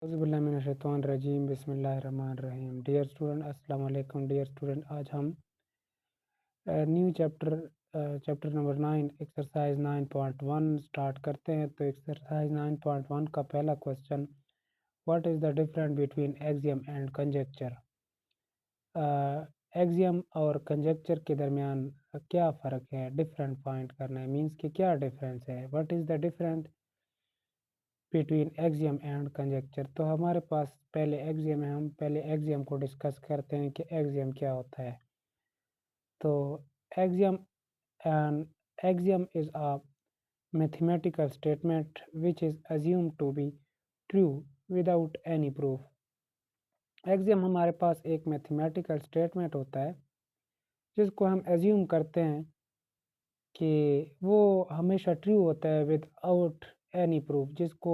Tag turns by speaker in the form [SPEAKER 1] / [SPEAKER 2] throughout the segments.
[SPEAKER 1] औज़ुबिल्लाहिमिनश्शैतानिर्रजीम बिस्मिल्लाहिर्रहमानिर्रहीम। Dear student अस्सलाम वालेकुम। डियर स्टूडेंट, आज हम new chapter number 9 exercise 9.1 start करते हैं। तो एक्सरसाइज 9.1 का पहला question, what is the difference between axiom and conjecture. Axiom और कंजेक्चर के दरमियान क्या फ़र्क है, डिफरेंट फाइंड करना है, मीन्स कि क्या डिफरेंस है। What is the difference between axiom and conjecture. तो हमारे पास पहले एक्सियम है, हम पहले एक्सियम को डिस्कस करते हैं कि एक्सियम क्या होता है। तो axiom axiom is a mathematical statement which is assume to be true without any proof. Axiom हमारे पास एक मैथमेटिकल स्टेटमेंट होता है जिसको हम एज्यूम करते हैं कि वो हमेशा ट्रू होता है विदाउट एनी प्रूफ, जिसको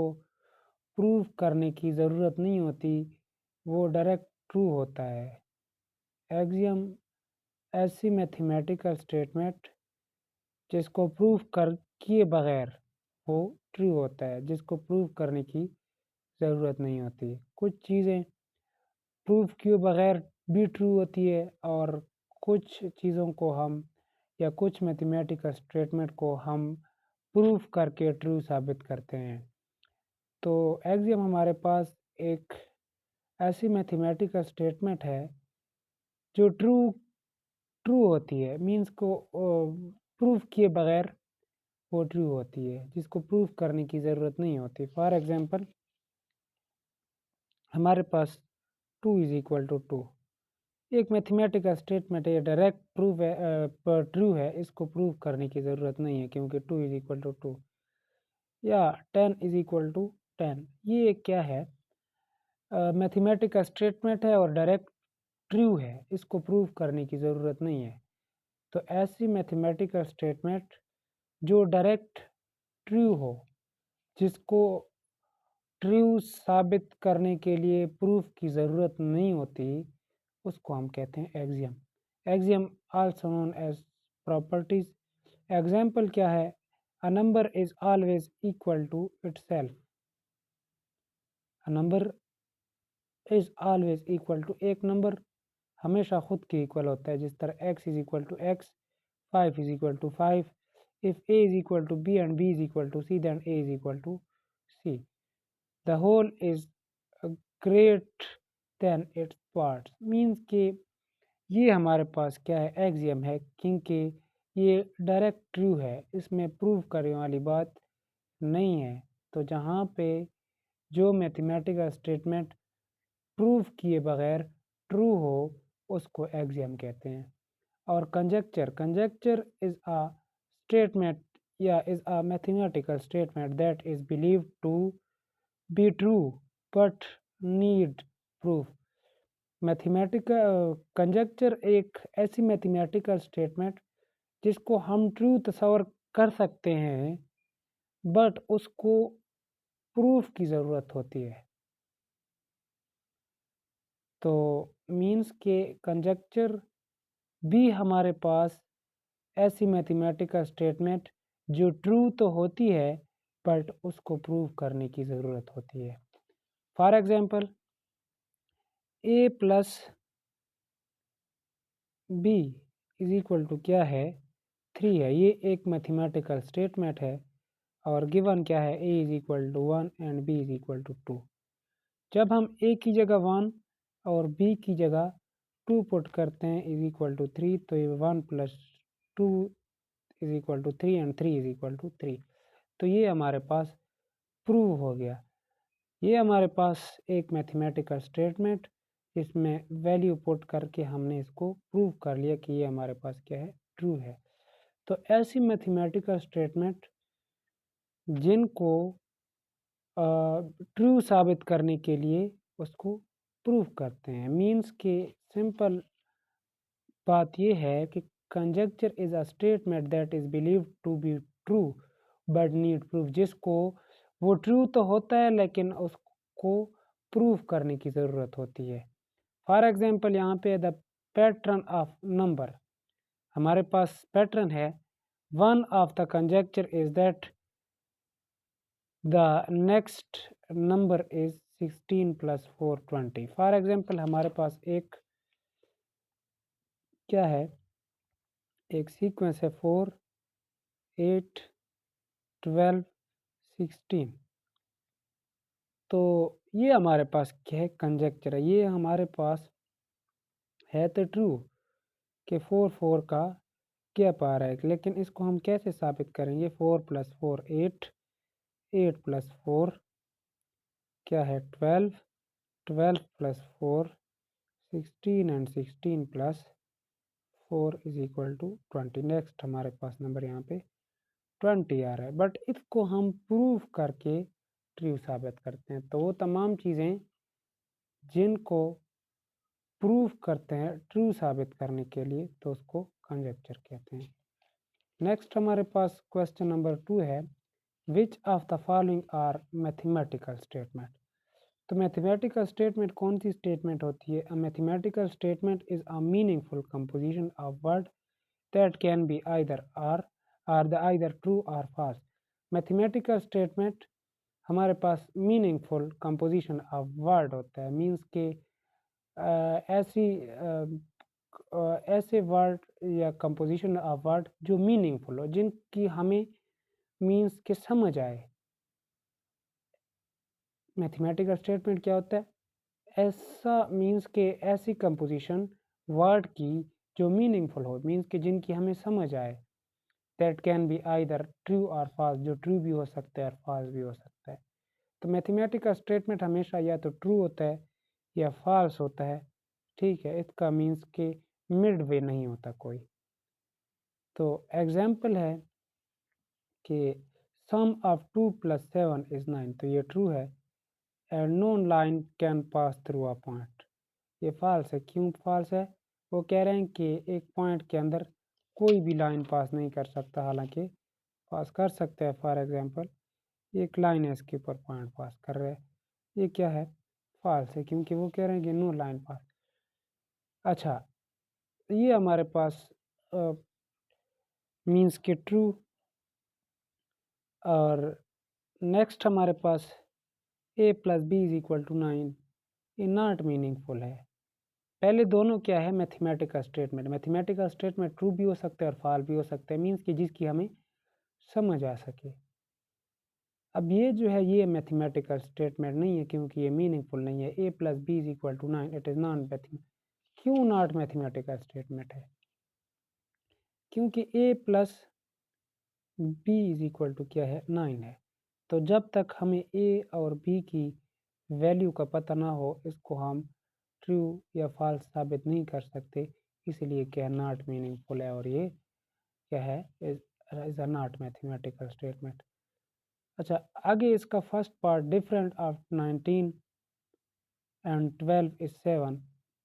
[SPEAKER 1] प्रूफ करने की ज़रूरत नहीं होती, वो डायरेक्ट ट्रू होता है। एक्सियम ऐसी मैथमेटिकल स्टेटमेंट जिसको प्रूफ कर किए बगैर वो ट्रू होता है, जिसको प्रूफ करने की ज़रूरत नहीं होती। कुछ चीज़ें प्रूफ किए बगैर भी ट्रू होती है और कुछ चीज़ों को हम या कुछ मैथमेटिकल स्टेटमेंट को हम प्रूफ करके ट्रू साबित करते हैं। तो एक्सियम हमारे पास एक ऐसी मैथमेटिकल स्टेटमेंट है जो ट्रू होती है, मीन्स को प्रूफ किए बगैर वो ट्रू होती है, जिसको प्रूफ करने की ज़रूरत नहीं होती। फॉर एग्जांपल, हमारे पास 2 इज़ इक्वल टू 2 एक मैथमेटिकल स्टेटमेंट है, ये डायरेक्ट प्रूफ है, पर ट्रू है, इसको प्रूफ करने की ज़रूरत नहीं है क्योंकि 2 इज़ इक्वल टू 2। या 10 इज़ इक्वल टू 10, ये क्या है, मैथमेटिकल स्टेटमेंट है और डायरेक्ट ट्रू है, इसको प्रूफ करने की ज़रूरत नहीं है। तो ऐसी मैथमेटिकल स्टेटमेंट जो डायरेक्ट ट्रू हो, जिसको ट्रू साबित करने के लिए प्रूफ की ज़रूरत नहीं होती, उसको हम कहते हैं axiom. Axiom also known as properties. Example क्या है, a number is always equal to itself. A number is always equal to, एक नंबर हमेशा खुद के इक्वल होता है, जिस तरह x is equal to x, 5 is equal to 5। If a is equal to b and b is equal to c, then a is equal to c। The whole is great than its parts, means के ये हमारे पास क्या है, axiom है, क्योंकि ये direct true है, इसमें प्रूव करने वाली बात नहीं है। तो जहाँ पे जो मैथमेटिकल स्टेटमेंट प्रूफ किए बगैर ट्रू हो, उसको एक्सियम कहते हैं। और कंजेक्चर इज अ स्टेटमेंट या is a mathematical statement that is believed to be true but need proof. Mathematical conjecture एक ऐसी मैथमेटिकल स्टेटमेंट जिसको हम ट्रू तस्वर कर सकते हैं, बट उसको प्रूफ की ज़रूरत होती है। तो मीन्स के कंजेक्चर भी हमारे पास ऐसी मैथमेटिकल स्टेटमेंट जो ट्रू तो होती है, बट उसको प्रूव करने की ज़रूरत होती है। For example, a plus b is equal to क्या है, 3 है। ये एक मैथमेटिकल स्टेटमेंट है और गिवन क्या है, a is equal to 1 and b is equal to 2। जब हम a की जगह 1 और b की जगह 2 पुट करते हैं इज इक्वल टू 3, तो ये 1 plus 2 is equal to 3 and 3 is equal to 3। तो ये हमारे पास प्रूव हो गया। ये हमारे पास एक मैथमेटिकल स्टेटमेंट, इसमें वैल्यू पुट करके हमने इसको प्रूव कर लिया कि ये हमारे पास क्या है, ट्रू है। तो ऐसी मैथमेटिकल स्टेटमेंट जिनको ट्रू साबित करने के लिए उसको प्रूव करते हैं। मीन्स के सिंपल बात ये है कि conjecture is a statement that is believed to be true but need proof, जिसको वो ट्रू तो होता है लेकिन उसको प्रूव करने की ज़रूरत होती है। फॉर एग्जांपल, यहाँ पे द पैटर्न ऑफ नंबर, हमारे पास पैटर्न है, one of the conjecture is that the next number is 16 + 4 20। For example हमारे पास एक क्या है, एक सीक्वेंस है 4 8 12 16। तो ये हमारे पास क्या है, कंजेक्चर है। ये हमारे पास है तो ट्रू कि 4 4 का गैप आ रहा है, लेकिन इसको हम कैसे साबित करेंगे? 4 + 4 8, 8 + 4 क्या है 12, 12 + 4 16 एंड 16 + 4 = 20। नेक्स्ट हमारे पास नंबर यहाँ पे 20 आ रहा है, बट इसको हम प्रूफ करके ट्रू साबित करते हैं। तो वो तमाम चीज़ें जिनको प्रूफ करते हैं ट्रू साबित करने के लिए, तो उसको कंजेक्चर कहते हैं। नेक्स्ट हमारे पास क्वेश्चन नंबर 2 है, which of the following are mathematical statement. तो मैथमेटिकल स्टेटमेंट कौन सी स्टेटमेंट होती है? A mathematical statement is a meaningful composition of word that can be either true और फॉल्स। मैथमेटिकल स्टेटमेंट हमारे पास मीनिंगफुल कंपोजिशन ऑफ वर्ड होता है, मीन्स के ऐसे वर्ड या कंपोजिशन ऑफ वर्ड जो मीनिंगफुल हो, जिनकी हमें मीन्स के समझ आए। मैथमेटिकल स्टेटमेंट क्या होता है? ऐसा मीन्स के ऐसी कंपोजिशन वर्ड की जो मीनिंगफुल हो, मीन्स के जिनकी हमें समझ आए। That can be either true और फॉल्स, जो ट्रू भी हो सकता है और फॉल्स भी हो सकता है। तो मैथमेटिकल स्टेटमेंट हमेशा या तो ट्रू होता है या फॉल्स होता है, ठीक है। इसका मीन्स के मिड वे नहीं होता कोई। तो एग्जाम्पल है कि सम ऑफ 2 + 7 = 9, तो ये ट्रू है। And no line can pass through a point, ये फॉल्स है। क्यों फॉल्स है? वो कह रहे हैं कि एक पॉइंट के अंदर कोई भी लाइन पास नहीं कर सकता, हालांकि पास कर सकता है। फॉर एग्जांपल एक लाइन है, इसके ऊपर पॉइंट पास कर रहा है, ये क्या है? फॉल्स है, क्योंकि वो कह रहे हैं कि नो लाइन पास। अच्छा, ये हमारे पास मीन्स के ट्रू। और नेक्स्ट हमारे पास a + b = 9, ये नॉट मीनिंगफुल है। पहले दोनों क्या है? Mathematical statement. Mathematical statement true भी हो सकता है और फॉल्स भी हो सकता है, मीन्स कि जिसकी हमें समझ आ सके। अब ये जो है ये मैथमेटिकल स्टेटमेंट नहीं है, क्योंकि ये मीनिंगफुल नहीं है। a + b = 9, it is not mathematical. क्यों नॉट मैथमेटिकल स्टेटमेंट है? क्योंकि a + b = क्या है? 9 है। तो जब तक हमें a और b की वैल्यू का पता ना हो, इसको हम ट्रू या फॉल्स साबित नहीं कर सकते। इसलिए क्या नॉट मीनिंगफुल है, और ये क्या है? Is a not mathematical statement. अच्छा, आगे इसका first part, different of 19 and 12 is 7,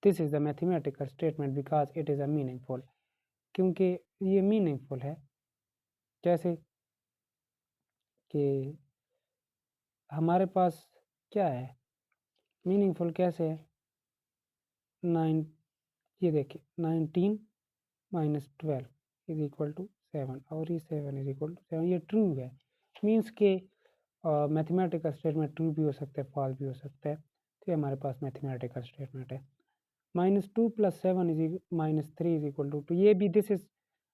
[SPEAKER 1] this is the mathematical statement because it is a meaningful. क्योंकि ये मीनिंगफुल है। जैसे कि हमारे पास क्या है, मीनिंगफुल कैसे है? 9, ये देखिए 19 - 12 = 7, और ये 7 = 7, ये ट्रू है। मीन्स के मैथमेटिकल स्टेटमेंट ट्रू भी हो सकता है, फॉल्स भी हो सकता है। तो ये हमारे पास मैथमेटिकल स्टेटमेंट है। -2 + 7 -3 = 2, ये भी this is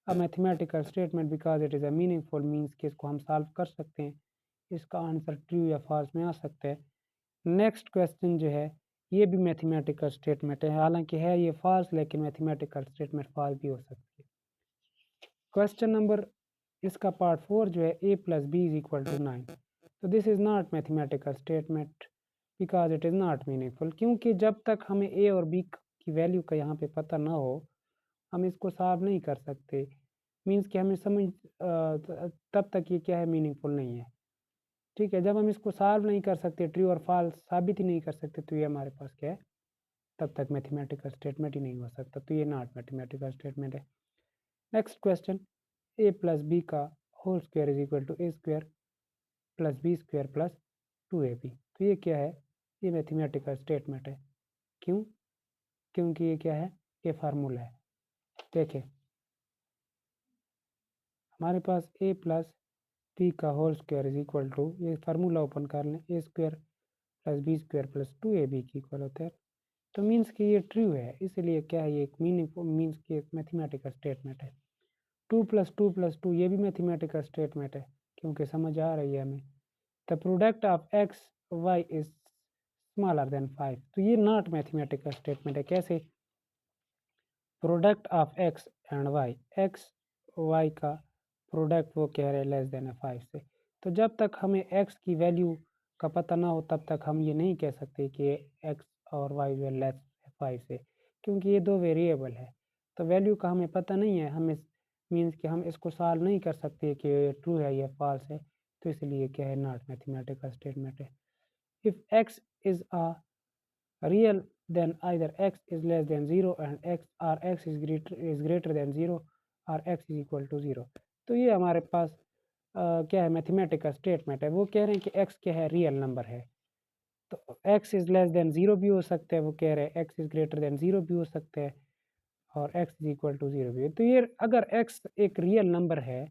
[SPEAKER 1] a mathematical statement because it is a meaningful, means कि इसको हम सॉल्व कर सकते हैं। इसका आंसर ट्रू या फॉल्स में आ सकता है। नेक्स्ट क्वेश्चन जो है ये भी मैथमेटिकल स्टेटमेंट है, हालांकि है ये फॉल्स, लेकिन मैथमेटिकल स्टेटमेंट फॉल्स भी हो सकती है। क्वेश्चन नंबर इसका पार्ट 4 जो है a + b = 9, तो this is not mathematical statement because it is not meaningful. क्योंकि जब तक हमें a और b की वैल्यू का यहाँ पे पता ना हो, हम इसको सॉल्व नहीं कर सकते। मीन्स कि हमें समझ तब तक ये क्या है? मीनिंगफुल नहीं है, ठीक है। जब हम इसको सॉल्व नहीं कर सकते, ट्रू और फॉल्स साबित ही नहीं कर सकते, तो ये हमारे पास क्या है? तब तक मैथमेटिकल स्टेटमेंट ही नहीं हो सकता, तो ये नॉट मैथमेटिकल स्टेटमेंट है। नेक्स्ट क्वेश्चन, a + b का whole square = a² + b² + 2ab, तो ये क्या है? ये मैथमेटिकल स्टेटमेंट है। क्यों? क्योंकि ये क्या है? ये फार्मूला है। देखें, हमारे पास a + b का होल स्क्वायर = ये फार्मूला ओपन कर लें, a² plus B square plus 2ab के इक्वल होता है। तो मीन्स कि ये ट्रू है, इसलिए क्या है, ये एक मीन्स कि एक मैथमेटिकल स्टेटमेंट है। 2 + 2 + 2 ये भी मैथमेटिकल स्टेटमेंट है, क्योंकि समझ आ रही है हमें। The product of X Y is smaller than 5, तो ये नॉट मैथमेटिकल स्टेटमेंट है। कैसे? Product of X and Y, X Y का प्रोडक्ट वो कह रहे हैं लेस देन 5 से। तो जब तक हमें एक्स की वैल्यू का पता ना हो तब तक हम ये नहीं कह सकते कि एक्स और वाई वे लेस 5 से, क्योंकि ये दो वेरिएबल है। तो वैल्यू का हमें पता नहीं है, हमें मीन्स कि हम इसको सॉल्व नहीं कर सकते कि ये ट्रू है या फॉल्स है। तो इसलिए क्या है, नॉट मैथमेटिकल स्टेटमेंट है। If x is a real, then either x is less than 0 and x is greater than 0 or x is equal to 0। तो ये हमारे पास क्या है, मैथमेटिकल स्टेटमेंट है। वो कह रहे हैं कि x क्या है, रियल नंबर है। तो x इज लेस देन 0 भी हो सकता है, वो कह रहे हैं x इज ग्रेटर देन 0 भी हो सकता है, और x इज इक्वल टू 0 भी है। तो ये अगर x एक रियल नंबर है,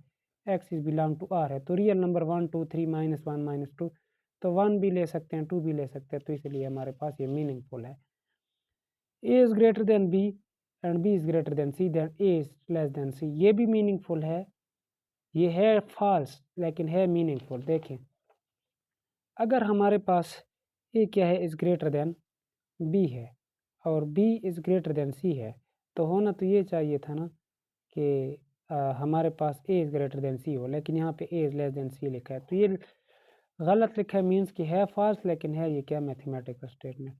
[SPEAKER 1] x is belong to r है, तो रियल नंबर 1 2 3 -1 -2, तो 1 भी ले सकते हैं, 2 भी ले सकते हैं। तो इसलिए हमारे पास ये मीनिंगफुल है। a is greater than b and b is greater than c, then a is less than c, ये भी मीनिंगफुल है। ये है फॉल्स लेकिन है मीनिंगफुल। देखें, अगर हमारे पास a क्या है, इज ग्रेटर देन b है और b is greater than c है, तो होना तो ये चाहिए था ना कि हमारे पास a is greater than c हो, लेकिन यहाँ पे a is less than c लिखा है। तो ये गलत लिखा है, मीन्स कि है फॉल्स, लेकिन है ये क्या, mathematical statement.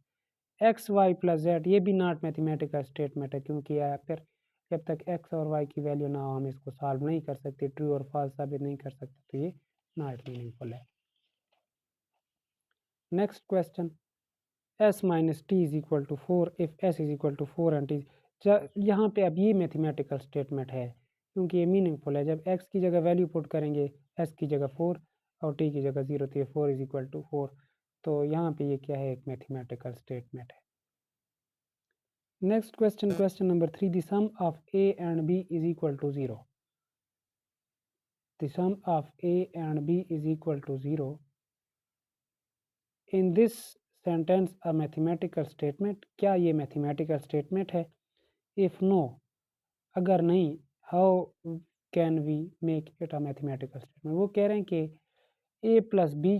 [SPEAKER 1] X Y plus Z ये भी नॉट मैथमेटिकल स्टेटमेंट है, क्योंकि फिर जब तक एक्स और वाई की वैल्यू ना हो हम इसको सॉल्व नहीं कर सकते, ट्रू और फॉल्स साबित नहीं कर सकते। तो ये नॉट मीनिंगफुल है। Next question, s minus t is equal to 4 if s is equal to 4 and t. यहाँ पे अब ये मैथमेटिकल स्टेटमेंट है, क्योंकि ये मीनिंगफुल है। जब x की जगह वैल्यू पुट करेंगे, s की जगह 4 और t की जगह 0, तो ये 4 इज इक्वल टू 4। तो यहाँ पे ये क्या है, एक मैथमेटिकल स्टेटमेंट है। Next question, question number 3. The sum of a and b is equal to 0. The sum of a and b is equal to 0. In this sentence, a mathematical statement. क्या ये mathematical statement है? If no, अगर नहीं, how can we make it a mathematical statement? वो कह रहे हैं कि a plus b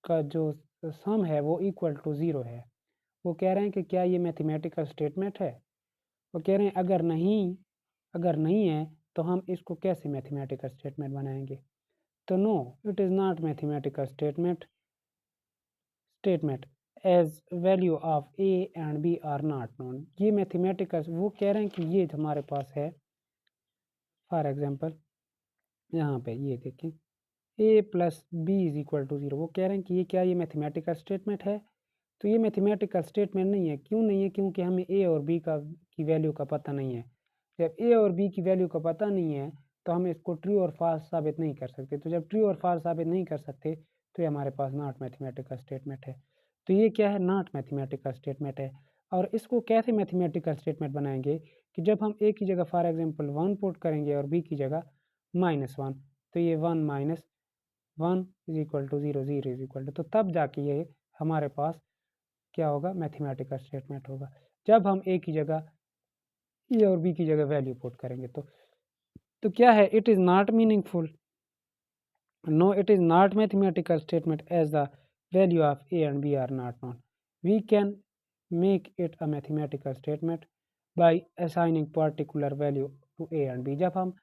[SPEAKER 1] का जो सम है वो इक्वल टू 0 है। वो कह रहे हैं कि क्या ये मैथमेटिकल स्टेटमेंट है? वो कह रहे हैं अगर नहीं है तो हम इसको कैसे मैथमेटिकल स्टेटमेंट बनाएंगे? तो no, it is not mathematical statement as value of A and B are not known. ये मैथमेटिकल, वो कह रहे हैं कि ये हमारे पास है। फॉर एग्जांपल यहाँ पे ये देखें, A plus B is equal to 0। वो कह रहे हैं कि ये क्या, ये मैथमेटिकल स्टेटमेंट है? तो ये मैथमेटिकल स्टेटमेंट नहीं है। क्यों नहीं है? क्योंकि हमें ए और बी की वैल्यू का पता नहीं है। जब ए और बी की वैल्यू का पता नहीं है तो हम इसको ट्रू और फॉल्स साबित नहीं कर सकते। तो जब ट्रू और फॉल्स साबित नहीं कर सकते तो ये हमारे पास नॉट मैथमेटिकल स्टेटमेंट है। तो ये क्या है, नॉट मैथमेटिकल स्टेटमेंट है। और इसको कैसे मैथमेटिकल स्टेटमेंट बनाएंगे कि जब हम ए की जगह फॉर एग्जांपल 1 पुट करेंगे और बी की जगह -1, तो ये 1 - 1 is equal to 0, 0 is equal to, तो तब जाके ये हमारे पास क्या होगा, मैथमेटिकल स्टेटमेंट होगा। जब हम ए की जगह ए और बी की जगह वैल्यू पुट करेंगे तो क्या है, it is not meaningful. No, it is not mathematical statement as the value of A and B are not known. We can make it a mathematical statement by assigning particular value to A and B. जब हम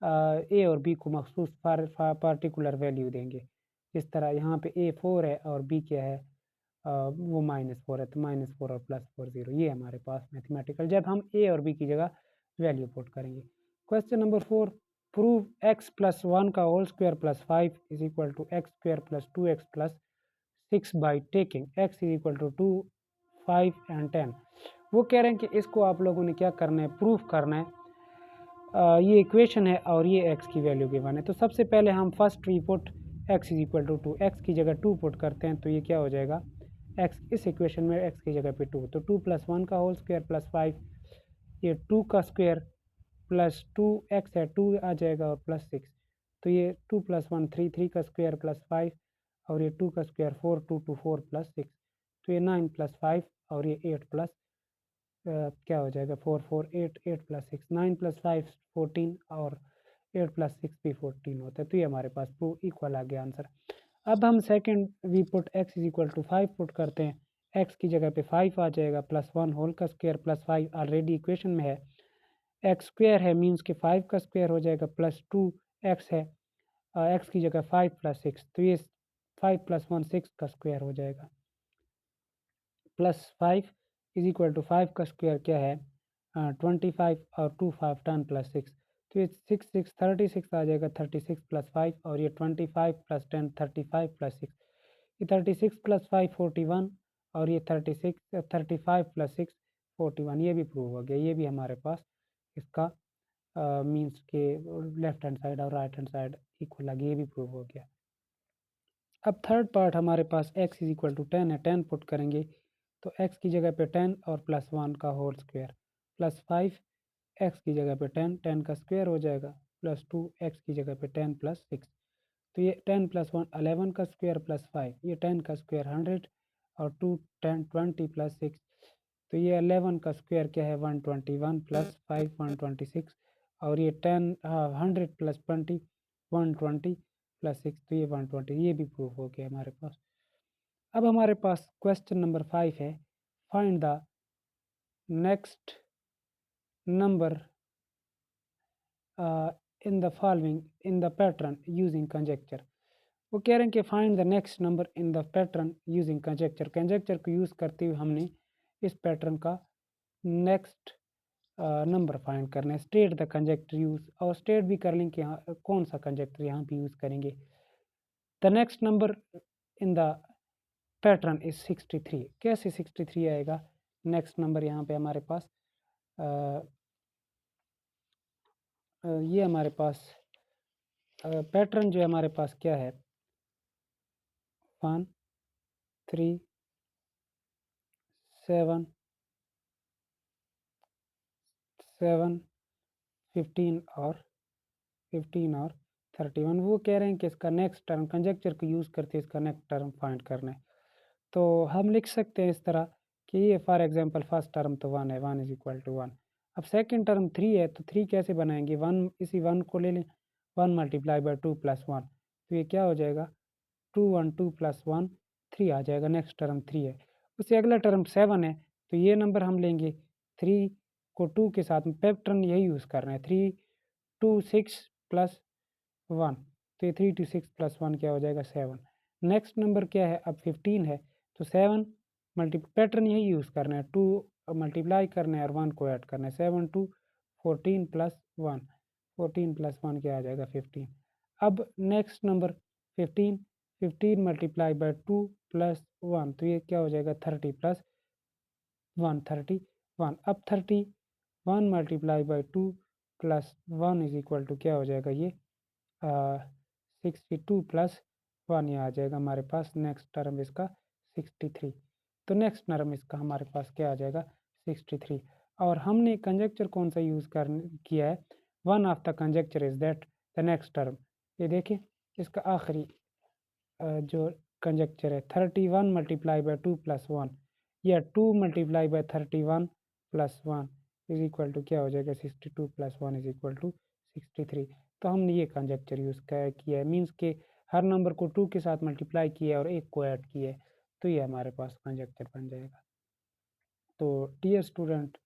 [SPEAKER 1] ए और B को मखसूस particular value देंगे, इस तरह यहाँ पे ए 4 है और बी क्या है, वो -4 है, तो -4 और +4 0, ये हमारे पास मैथमेटिकल, जब हम ए और बी की जगह वैल्यू पुट करेंगे। Question number 4, prove x plus 1 का whole square plus 5 is equal to x square plus 2x plus 6 by taking x is equal to 2, 5 and 10। वो कह रहे हैं कि इसको आप लोगों ने क्या करना है, प्रूफ करना है। ये इक्वेशन है और ये x की वैल्यू गिवन है। तो सबसे पहले हम first we put x is equal to 2, x की जगह 2 पुट करते हैं, तो ये क्या हो जाएगा, x इस इक्वेशन में x की जगह पे 2, तो 2 + 1 का होल स्क्वायर प्लस 5, ये 2 का स्क्वायर प्लस 2x है, 2 आ जाएगा और प्लस 6, तो ये 2 + 1 3, 3 का स्क्वायर प्लस 5 और ये 2 का स्क्वायर 4, 2 2 4 प्लस 6, तो ये 9 प्लस 5 और ये 8 प्लस क्या हो जाएगा 4 4 8 8 प्लस 6 9 प्लस 5 14 और 8 प्लस 6 भी 14 होता है। तो ये हमारे पास प्रूव इक्वल आ गया आंसर। अब हम second we put x is equal to 5 put करते हैं। x की जगह पे 5 आ जाएगा प्लस 1 होल का स्क्वायर प्लस 5 ऑलरेडी इक्वेशन में है। x स्क्वायर है मीन्स के 5 का स्क्वायर हो जाएगा प्लस 2x है। x की जगह 5 प्लस 6, तो ये 5 प्लस 1 6 का स्क्वायर हो जाएगा प्लस 5 इज इक्वल टू 5 का स्क्वायर क्या है 25 और 2 5 10 प्लस 6, तो ये 6 6 36 आ जाएगा 36 प्लस 5 और ये 25 प्लस 10 35 प्लस 6, ये 36 प्लस 5 41 और ये 36 35 प्लस 6 41, ये भी प्रूव हो गया। ये भी हमारे पास इसका मीन्स के लेफ्ट हैंड साइड और राइट हैंड साइड इक्वल आ गया, ये भी प्रूव हो गया। अब थर्ड पार्ट हमारे पास x इज इक्वल टू 10 है, 10 पुट करेंगे तो x की जगह पे 10 और प्लस 1 का होल स्क्वायर प्लस 5 x की जगह पे 10 10 का स्क्वायर हो जाएगा प्लस 2 x की जगह पे 10 प्लस 6, तो ये 10 प्लस 1 11 का स्क्वायर प्लस 5, ये 10 का स्क्वायर 100 और 2 10 20 प्लस 6, तो ये 11 का स्क्वायर क्या है 121 प्लस 5 126 और ये 10 100 प्लस 20 120 प्लस 6, तो ये 120, ये भी प्रूफ हो गया हमारे पास। अब हमारे पास क्वेश्चन नंबर 5 है, find the next number in the following in the pattern using conjecture. वो कह रहे हैं कि find the next number in the pattern using conjecture. Conjecture को यूज़ करते हुए हमने इस पैटर्न का नेक्स्ट नंबर फाइंड करना है। स्टेट द कंजेक्टर यूज, और स्टेट भी कर लें कि यहाँ कौन सा कंजेक्टर यहाँ पे यूज़ करेंगे। The next number in the pattern is 63। कैसे 63 आएगा? नेक्स्ट नंबर यहाँ पे हमारे पास ये हमारे पास पैटर्न जो है हमारे पास क्या है 1 3 7 7 15 और 31। वो कह रहे हैं कि इसका नेक्स्ट टर्म कंजेक्चर को यूज़ करके इसका नेक्स्ट टर्म फाइंड करना है। तो हम लिख सकते हैं इस तरह कि ये फॉर एग्जांपल फर्स्ट टर्म तो 1 है, 1 इज इक्वल टू 1। अब सेकंड टर्म 3 है, तो 3 कैसे बनाएंगे 1 इसी 1 को ले लें 1 मल्टीप्लाई बाय 2 प्लस 1, तो ये क्या हो जाएगा 2 1 2 प्लस 1 3 आ जाएगा। नेक्स्ट टर्म 3 है। उससे अगला टर्म 7 है, तो ये नंबर हम लेंगे 3 को 2 के साथ में पैटर्न यही यूज़ कर रहे हैं 3 2 6 प्लस 1, तो ये 3 2 6 प्लस 1 क्या हो जाएगा 7। नेक्स्ट नंबर क्या है अब 15 है, तो 7 पैटर्न यही यूज़ करना है 2 मल्टीप्लाई करना है और 1 को ऐड करना है 7 2 14 प्लस 1, 14 प्लस 1 क्या आ जाएगा 15। अब next number 15 15 multiply by 2 plus 1, तो ये क्या हो जाएगा 30 प्लस 1 31। अब 31 multiply by 2 plus 1 is equal to क्या हो जाएगा ये 62 प्लस 1, ये आ जाएगा हमारे पास नेक्स्ट टर्म इसका 63। तो नेक्स्ट टर्म इसका हमारे पास क्या आ जाएगा 63। और हमने कंजेक्चर कौन सा यूज़ कर किया है, one of the conjecture is that the next term. ये देखिए इसका आखिरी जो कंजेक्चर है 31 मल्टीप्लाई बाय 2 प्लस 1 या 2 multiply by 31 plus 1 is equal to क्या हो जाएगा 62 प्लस 1 इज इक्वल टू 63। तो हमने ये कंजेक्चर यूज़ किया है, मीन्स के हर नंबर को 2 के साथ मल्टीप्लाई किया और एक को ऐड किया है, तो ये हमारे पास कंजेक्चर बन जाएगा। तो डियर स्टूडेंट,